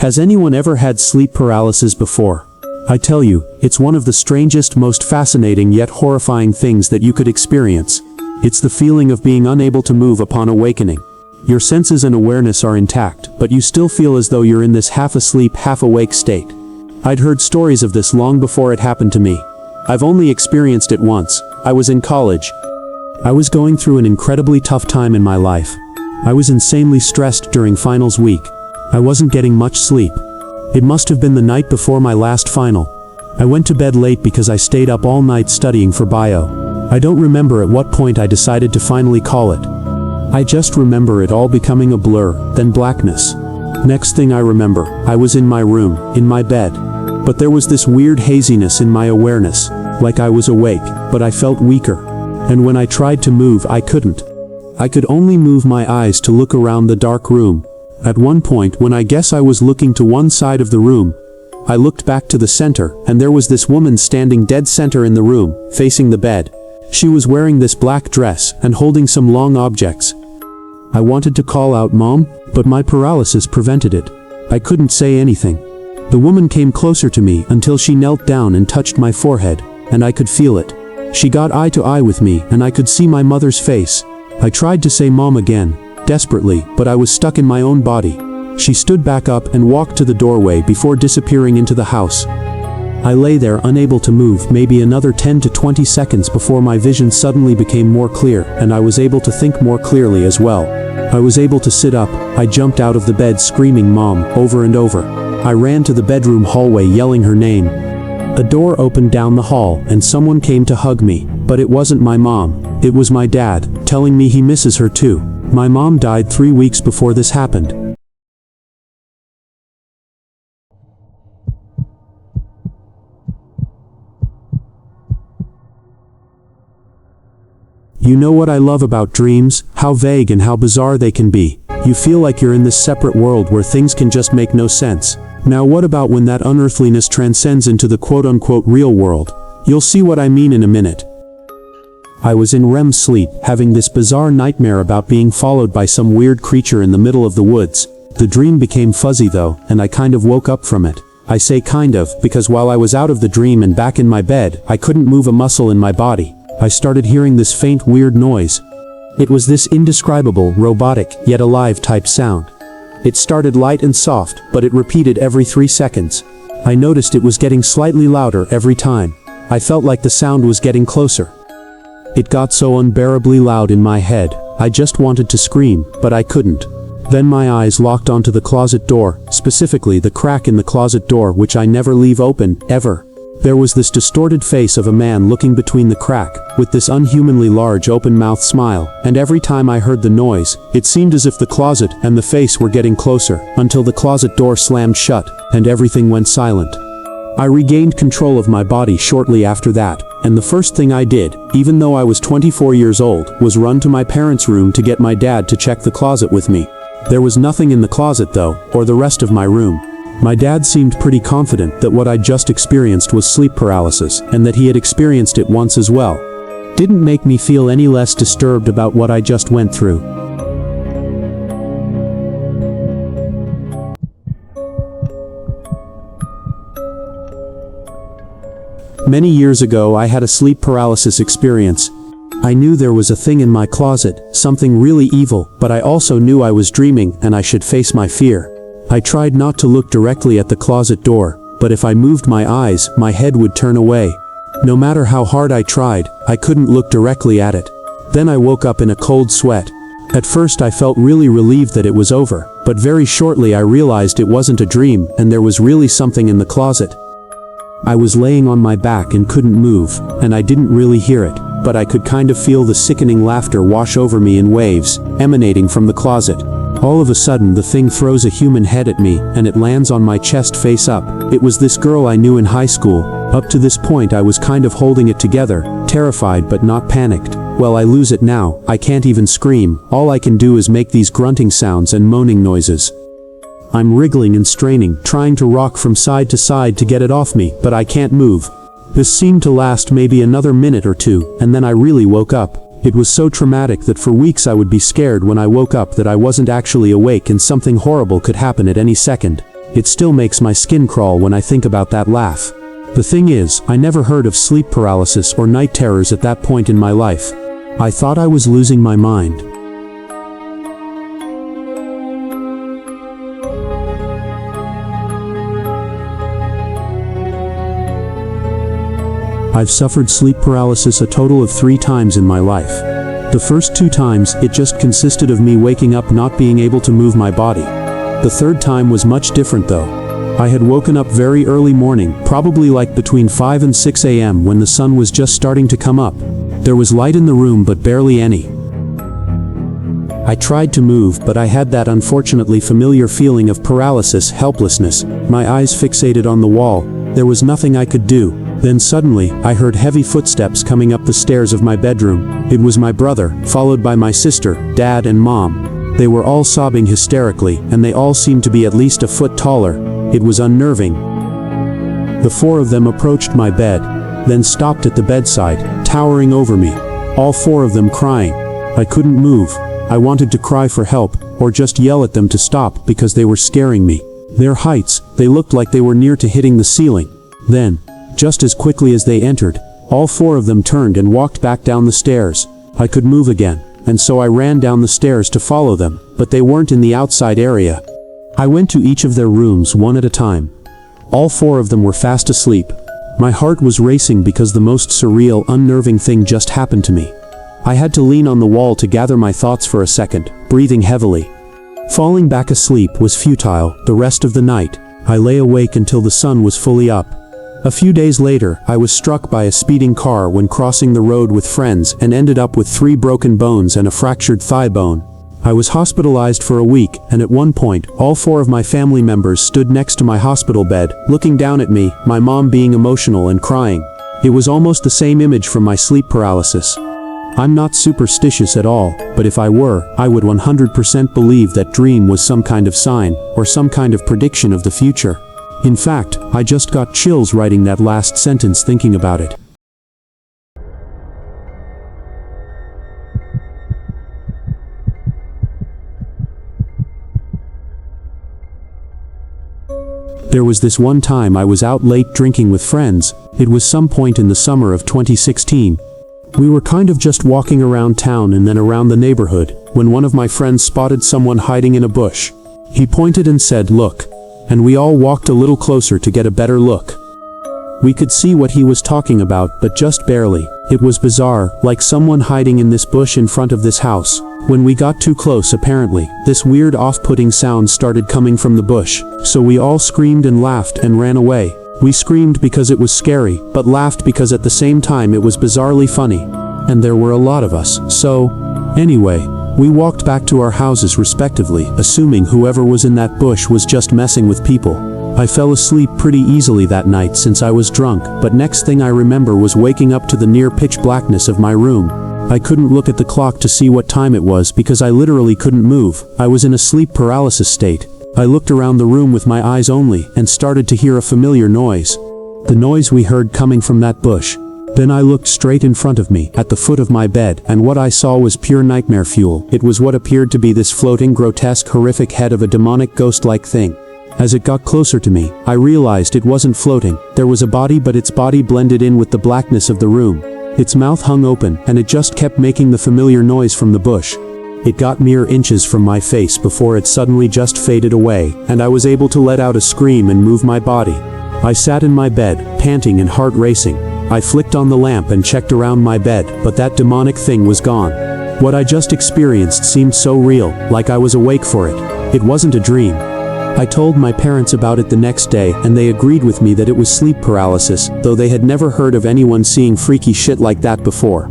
Has anyone ever had sleep paralysis before? I tell you, it's one of the strangest, most fascinating yet horrifying things that you could experience. It's the feeling of being unable to move upon awakening. Your senses and awareness are intact, but you still feel as though you're in this half-asleep, half-awake state. I'd heard stories of this long before it happened to me. I've only experienced it once. I was in college. I was going through an incredibly tough time in my life. I was insanely stressed during finals week. I wasn't getting much sleep. It must have been the night before my last final. I went to bed late because I stayed up all night studying for bio. I don't remember at what point I decided to finally call it. I just remember it all becoming a blur, then blackness. Next thing I remember, I was in my room, in my bed. But there was this weird haziness in my awareness, like I was awake, but I felt weaker. And when I tried to move, I couldn't. I could only move my eyes to look around the dark room. At one point, when I guess I was looking to one side of the room, I looked back to the center, and there was this woman standing dead center in the room, facing the bed. She was wearing this black dress, and holding some long objects. I wanted to call out "Mom," but my paralysis prevented it. I couldn't say anything. The woman came closer to me until she knelt down and touched my forehead, and I could feel it. She got eye to eye with me, and I could see my mother's face. I tried to say "Mom" again, desperately, but I was stuck in my own body. She stood back up and walked to the doorway before disappearing into the house. I lay there unable to move, maybe another 10 to 20 seconds before my vision suddenly became more clear, and I was able to think more clearly as well. I was able to sit up. I jumped out of the bed screaming "Mom" over and over. I ran to the bedroom hallway yelling her name. A door opened down the hall and someone came to hug me, but it wasn't my mom. It was my dad, telling me he misses her too. My mom died 3 weeks before this happened. You know what I love about dreams? How vague and how bizarre they can be. You feel like you're in this separate world where things can just make no sense. Now what about when that unearthliness transcends into the quote-unquote real world? You'll see what I mean in a minute. I was in REM sleep, having this bizarre nightmare about being followed by some weird creature in the middle of the woods. The dream became fuzzy though, and I kind of woke up from it. I say kind of, because while I was out of the dream and back in my bed, I couldn't move a muscle in my body. I started hearing this faint weird noise. It was this indescribable, robotic, yet alive type sound. It started light and soft, but it repeated every 3 seconds. I noticed it was getting slightly louder every time. I felt like the sound was getting closer. It got so unbearably loud in my head, I just wanted to scream, but I couldn't. Then my eyes locked onto the closet door, specifically the crack in the closet door which I never leave open, ever. There was this distorted face of a man looking between the crack, with this unhumanly large open-mouthed smile, and every time I heard the noise, it seemed as if the closet and the face were getting closer, until the closet door slammed shut, and everything went silent. I regained control of my body shortly after that, and the first thing I did, even though I was 24 years old, was run to my parents' room to get my dad to check the closet with me. There was nothing in the closet though, or the rest of my room. My dad seemed pretty confident that what I'd just experienced was sleep paralysis, and that he had experienced it once as well. Didn't make me feel any less disturbed about what I just went through. Many years ago I had a sleep paralysis experience. I knew there was a thing in my closet, something really evil, but I also knew I was dreaming and I should face my fear. I tried not to look directly at the closet door, but if I moved my eyes, my head would turn away. No matter how hard I tried, I couldn't look directly at it. Then I woke up in a cold sweat. At first I felt really relieved that it was over, but very shortly I realized it wasn't a dream and there was really something in the closet. I was laying on my back and couldn't move, and I didn't really hear it, but I could kind of feel the sickening laughter wash over me in waves, emanating from the closet. All of a sudden the thing throws a human head at me, and it lands on my chest face up. It was this girl I knew in high school. Up to this point I was kind of holding it together, terrified but not panicked. Well, I lose it now. I can't even scream. All I can do is make these grunting sounds and moaning noises. I'm wriggling and straining, trying to rock from side to side to get it off me, but I can't move. This seemed to last maybe another minute or two, and then I really woke up. It was so traumatic that for weeks I would be scared when I woke up that I wasn't actually awake and something horrible could happen at any second. It still makes my skin crawl when I think about that laugh. The thing is, I never heard of sleep paralysis or night terrors at that point in my life. I thought I was losing my mind. I've suffered sleep paralysis a total of 3 times in my life. The first 2 times, it just consisted of me waking up not being able to move my body. The third time was much different though. I had woken up very early morning, probably like between 5 and 6 a.m. when the sun was just starting to come up. There was light in the room but barely any. I tried to move, but I had that unfortunately familiar feeling of paralysis, helplessness, my eyes fixated on the wall. There was nothing I could do. Then suddenly, I heard heavy footsteps coming up the stairs of my bedroom. It was my brother, followed by my sister, dad and mom. They were all sobbing hysterically, and they all seemed to be at least a foot taller. It was unnerving. The 4 of them approached my bed, then stopped at the bedside, towering over me. All 4 of them crying. I couldn't move. I wanted to cry for help, or just yell at them to stop because they were scaring me. Their heights, they looked like they were near to hitting the ceiling. Then, just as quickly as they entered, all 4 of them turned and walked back down the stairs. I could move again, and so I ran down the stairs to follow them, but they weren't in the outside area. I went to each of their rooms one at a time. All 4 of them were fast asleep. My heart was racing because the most surreal, unnerving thing just happened to me. I had to lean on the wall to gather my thoughts for a second, breathing heavily. Falling back asleep was futile. The rest of the night, I lay awake until the sun was fully up. A few days later, I was struck by a speeding car when crossing the road with friends and ended up with 3 broken bones and a fractured thigh bone. I was hospitalized for a week, and at one point, all 4 of my family members stood next to my hospital bed, looking down at me, my mom being emotional and crying. It was almost the same image from my sleep paralysis. I'm not superstitious at all, but if I were, I would 100% believe that dream was some kind of sign, or some kind of prediction of the future. In fact, I just got chills writing that last sentence thinking about it. There was this one time I was out late drinking with friends. It was some point in the summer of 2016. We were kind of just walking around town and then around the neighborhood, when one of my friends spotted someone hiding in a bush. He pointed and said, "Look." And we all walked a little closer to get a better look. We could see what he was talking about, but just barely. It was bizarre, like someone hiding in this bush in front of this house. When we got too close, apparently, this weird off-putting sound started coming from the bush. So we all screamed and laughed and ran away. We screamed because it was scary, but laughed because at the same time it was bizarrely funny. And there were a lot of us, so... Anyway, we walked back to our houses respectively, assuming whoever was in that bush was just messing with people. I fell asleep pretty easily that night since I was drunk, but next thing I remember was waking up to the near pitch blackness of my room. I couldn't look at the clock to see what time it was because I literally couldn't move. I was in a sleep paralysis state. I looked around the room with my eyes only and started to hear a familiar noise. The noise we heard coming from that bush. Then I looked straight in front of me, at the foot of my bed, and what I saw was pure nightmare fuel. It was what appeared to be this floating, grotesque, horrific head of a demonic ghost-like thing. As it got closer to me, I realized it wasn't floating. There was a body, but its body blended in with the blackness of the room. Its mouth hung open, and it just kept making the familiar noise from the bush. It got mere inches from my face before it suddenly just faded away, and I was able to let out a scream and move my body. I sat in my bed, panting and heart racing. I flicked on the lamp and checked around my bed, but that demonic thing was gone. What I just experienced seemed so real, like I was awake for it. It wasn't a dream. I told my parents about it the next day, and they agreed with me that it was sleep paralysis, though they had never heard of anyone seeing freaky shit like that before.